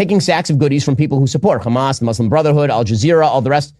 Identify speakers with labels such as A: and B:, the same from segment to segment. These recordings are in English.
A: taking sacks of goodies from people who support Hamas, the Muslim Brotherhood, Al Jazeera, all the rest.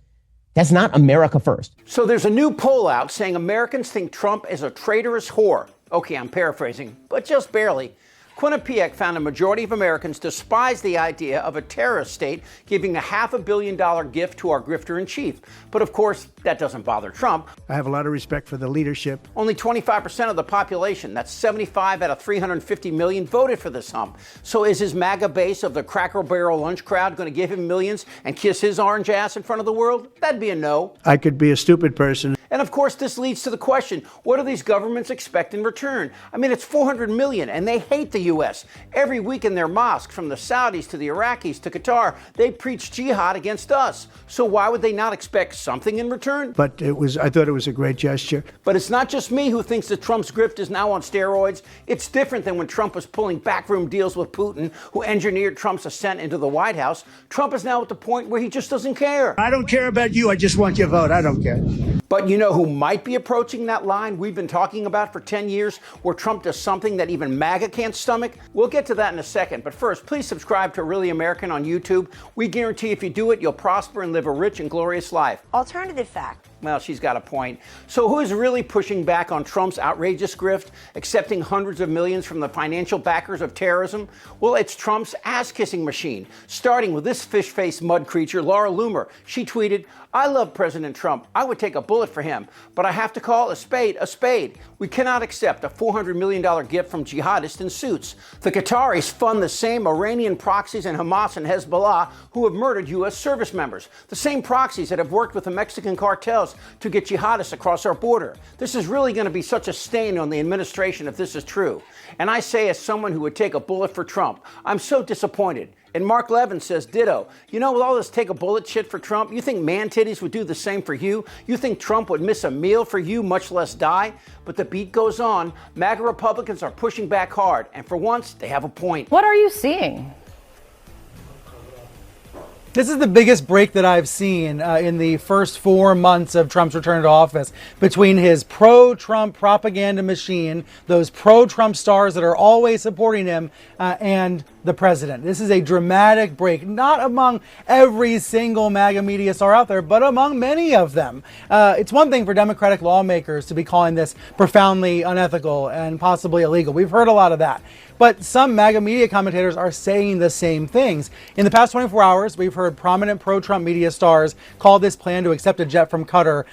A: That's not America first.
B: So there's a new poll out saying Americans think Trump is a traitorous whore. Okay, I'm paraphrasing, but just barely. Quinnipiac found a majority of Americans despise the idea of a terrorist state giving a $500 million gift to our grifter-in-chief. But of course, that doesn't bother Trump.
C: I have a lot of respect for the leadership.
B: Only 25% of the population, that's 75 out of 350 million, voted for this hump. So is his MAGA base of the Cracker Barrel lunch crowd going to give him millions and kiss his orange ass in front of the world? That'd be a no.
C: I could be a stupid person.
B: And of course, this leads to the question, what do these governments expect in return? I mean, it's 400 million, and they hate the U.S. Every week in their mosques, from the Saudis to the Iraqis to Qatar, they preach jihad against us. So why would they not expect something in return?
C: But I thought it was a great gesture.
B: But it's not just me who thinks that Trump's grift is now on steroids. It's different than when Trump was pulling backroom deals with Putin, who engineered Trump's ascent into the White House. Trump is now at the point where he just doesn't care.
C: I don't care about you. I just want your vote. I don't care.
B: But you know who might be approaching that line we've been talking about for 10 years, where Trump does something that even MAGA can't stomach? We'll get to that in a second. But first, please subscribe to Really American on YouTube. We guarantee if you do it, you'll prosper and live a rich and glorious life.
D: Alternative fact.
B: Well, she's got a point. So who is really pushing back on Trump's outrageous grift, accepting hundreds of millions from the financial backers of terrorism? Well, it's Trump's ass-kissing machine, starting with this fish-faced mud creature, Laura Loomer. She tweeted, "I love President Trump. I would take a bullet for him, but I have to call a spade a spade. We cannot accept a $400 million gift from jihadists in suits. The Qataris fund the same Iranian proxies and Hamas and Hezbollah who have murdered U.S. service members, the same proxies that have worked with the Mexican cartels to get jihadists across our border. This is really going to be such a stain on the administration if this is true. And I say, as someone who would take a bullet for Trump, I'm so disappointed." And Mark Levin says ditto. You know, with all this take a bullet shit for Trump, you think man titties would do the same for you? You think Trump would miss a meal for you, much less die? But the beat goes on. MAGA Republicans are pushing back hard. And for once, they have a point.
E: What are you seeing?
F: This is the biggest break that I've seen in the first 4 months of Trump's return to office, between his pro-Trump propaganda machine, those pro-Trump stars that are always supporting him, and the president. This is a dramatic break, not among every single MAGA media star out there, but among many of them. It's one thing for Democratic lawmakers to be calling this profoundly unethical and possibly illegal. We've heard a lot of that. But some MAGA media commentators are saying the same things. In the past 24 hours, we've heard prominent pro-Trump media stars call this plan to accept a jet from Qatar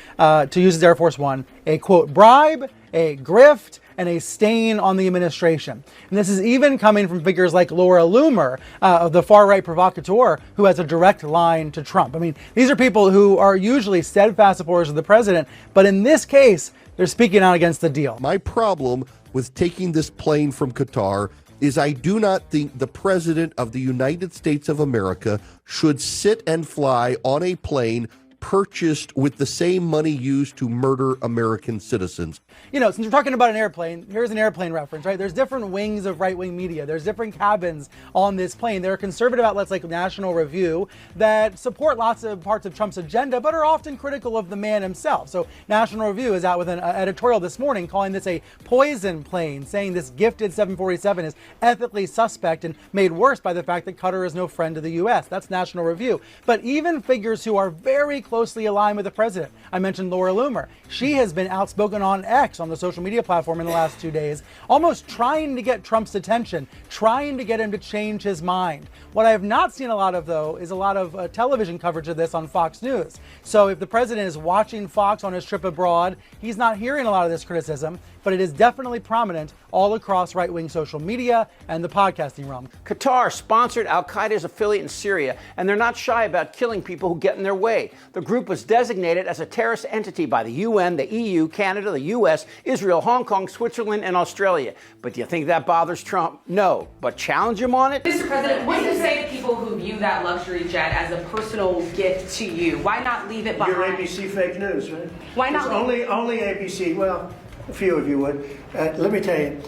F: to use as Air Force One a, quote, bribe, a grift, and a stain on the administration. And this is even coming from figures like Laura Loomer, of the far-right provocateur, who has a direct line to Trump. I mean, these are people who are usually steadfast supporters of the president, but in this case, they're speaking out against the deal.
G: My problem with taking this plane from Qatar is I do not think the President of the United States of America should sit and fly on a plane purchased with the same money used to murder American citizens.
F: You know, since we're talking about an airplane, here's an airplane reference, right? There's different wings of right-wing media. There's different cabins on this plane. There are conservative outlets like National Review that support lots of parts of Trump's agenda, but are often critical of the man himself. So National Review is out with an editorial this morning calling this a poison plane, saying this gifted 747 is ethically suspect and made worse by the fact that Qatar is no friend of the U.S. That's National Review. But even figures who are very closely aligned with the president, I mentioned Laura Loomer. She has been outspoken on X, on the social media platform, in the last 2 days, almost trying to get Trump's attention, trying to get him to change his mind. What I have not seen a lot of, though, is a lot of television coverage of this on Fox News. So if the president is watching Fox on his trip abroad, he's not hearing a lot of this criticism, but it is definitely prominent all across right-wing social media and the podcasting realm.
B: Qatar sponsored al-Qaeda's affiliate in Syria, and they're not shy about killing people who get in their way. The group was designated as a terrorist entity by the UN, the EU, Canada, the US, Israel, Hong Kong, Switzerland, and Australia. But do you think that bothers Trump? No. But challenge him on it?
H: Mr. President, what do you say to people who view that luxury jet as a personal gift to you? Why not leave it behind?
C: You're ABC fake news, right?
H: Why not?
C: It's only ABC. Well, a few of you would. Let me tell you,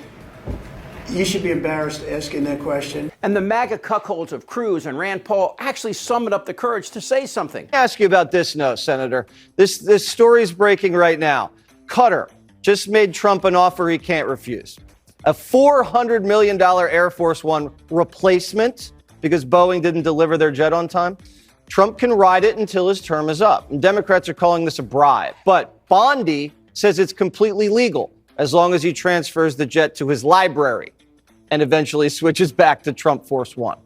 C: you should be embarrassed asking that question.
B: And the MAGA cuckolds of Cruz and Rand Paul actually summoned up the courage to say something.
I: Let me ask you about this note, Senator. This story is breaking right now. Qatar just made Trump an offer he can't refuse. A $400 million Air Force One replacement because Boeing didn't deliver their jet on time? Trump can ride it until his term is up. And Democrats are calling this a bribe. But Bondi says it's completely legal as long as he transfers the jet to his library and eventually switches back to Trump Force One.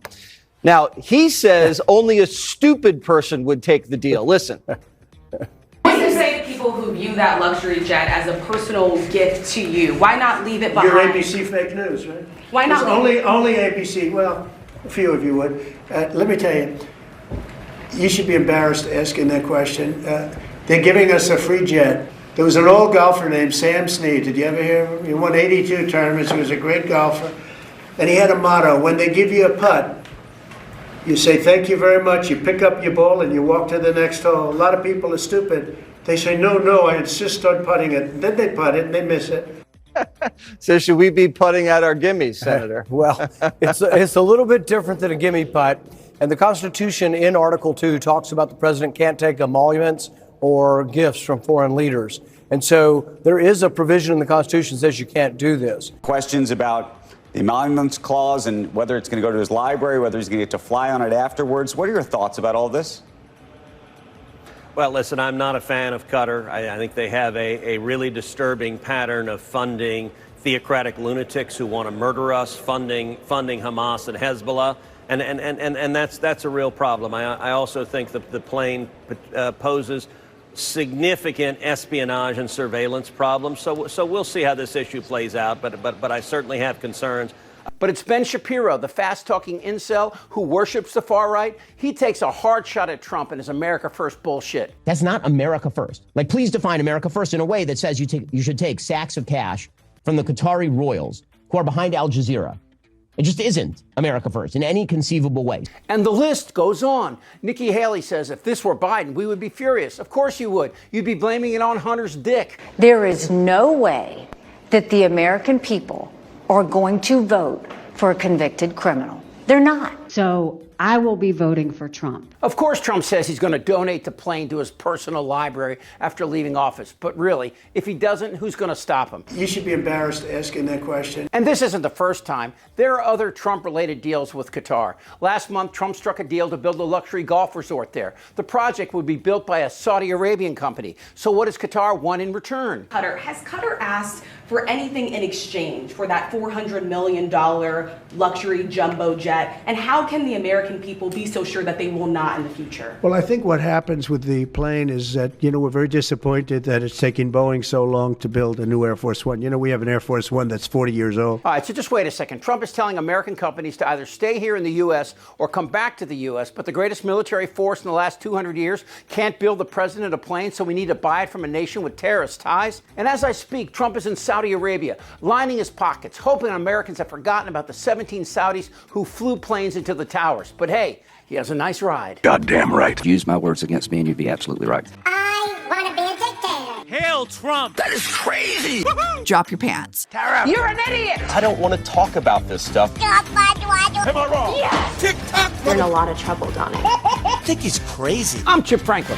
I: Now, he says only a stupid person would take the deal. Listen.
H: What do you say to people who view that luxury jet as a personal gift to you? Why not leave it behind?
C: You're ABC fake news, right?
H: Why not?
C: It's only ABC. Well, a few of you would. Let me tell you, you should be embarrassed asking that question. They're giving us a free jet. There was an old golfer named Sam Snead. Did you ever hear of him? He won 82 tournaments. He was a great golfer. And he had a motto: when they give you a putt, you say, thank you very much. You pick up your ball and you walk to the next hole. A lot of people are stupid. They say, no, I insist on putting it. Then they putt it and they miss it.
I: So should we be putting out our gimmies, Senator?
D: Well, it's a little bit different than a gimme putt. And the Constitution in Article 2 talks about the president can't take emoluments or gifts from foreign leaders. And so there is a provision in the Constitution that says you can't do this.
E: Questions about the emoluments clause and whether it's going to go to his library, whether he's going to get to fly on it afterwards. What are your thoughts about all this?
J: Well, listen, I'm not a fan of Qatar. I think they have a really disturbing pattern of funding theocratic lunatics who want to murder us, funding Hamas and Hezbollah. And that's a real problem. I also think that the plane poses significant espionage and surveillance problems. So we'll see how this issue plays out. But I certainly have concerns.
B: But it's Ben Shapiro, the fast-talking incel who worships the far right. He takes a hard shot at Trump and his America First bullshit.
A: That's not America First. Like, please define America First in a way that says you should take sacks of cash from the Qatari royals who are behind Al Jazeera. It just isn't America First in any conceivable way.
B: And the list goes on. Nikki Haley says if this were Biden, we would be furious. Of course you would. You'd be blaming it on Hunter's dick.
K: There is no way that the American people are going to vote for a convicted criminal. They're not.
L: So I will be voting for Trump.
B: Of course, Trump says he's going to donate the plane to his personal library after leaving office. But really, if he doesn't, who's going to stop him?
C: You should be embarrassed asking that question.
B: And this isn't the first time. There are other Trump-related deals with Qatar. Last month, Trump struck a deal to build a luxury golf resort there. The project would be built by a Saudi Arabian company. So what does Qatar want in return?
H: Has Qatar asked for anything in exchange for that $400 million luxury jumbo jet? And how can the American people be so sure that they will not in the future?
C: Well, I think what happens with the plane is that, we're very disappointed that it's taking Boeing so long to build a new Air Force One. We have an Air Force One that's 40 years old.
B: All right, so just wait a second. Trump is telling American companies to either stay here in the U.S. or come back to the U.S., but the greatest military force in the last 200 years can't build the president a plane, so we need to buy it from a nation with terrorist ties. And as I speak, Trump is in Saudi Arabia, lining his pockets, hoping Americans have forgotten about the 17 Saudis who flew planes into the towers. But hey, he has a nice ride.
M: Goddamn right. Use my words against me and you'd be absolutely right.
N: I want to be a dictator.
M: Hail Trump! That is crazy!
N: Woo-hoo.
O: Drop your pants.
N: Tara! You're an idiot!
P: I don't want to talk about this stuff.
N: Am I wrong?
P: Yes!
N: TikTok!
Q: You're in a lot of trouble, Donnie.
P: I think he's crazy.
B: I'm Chip Franklin.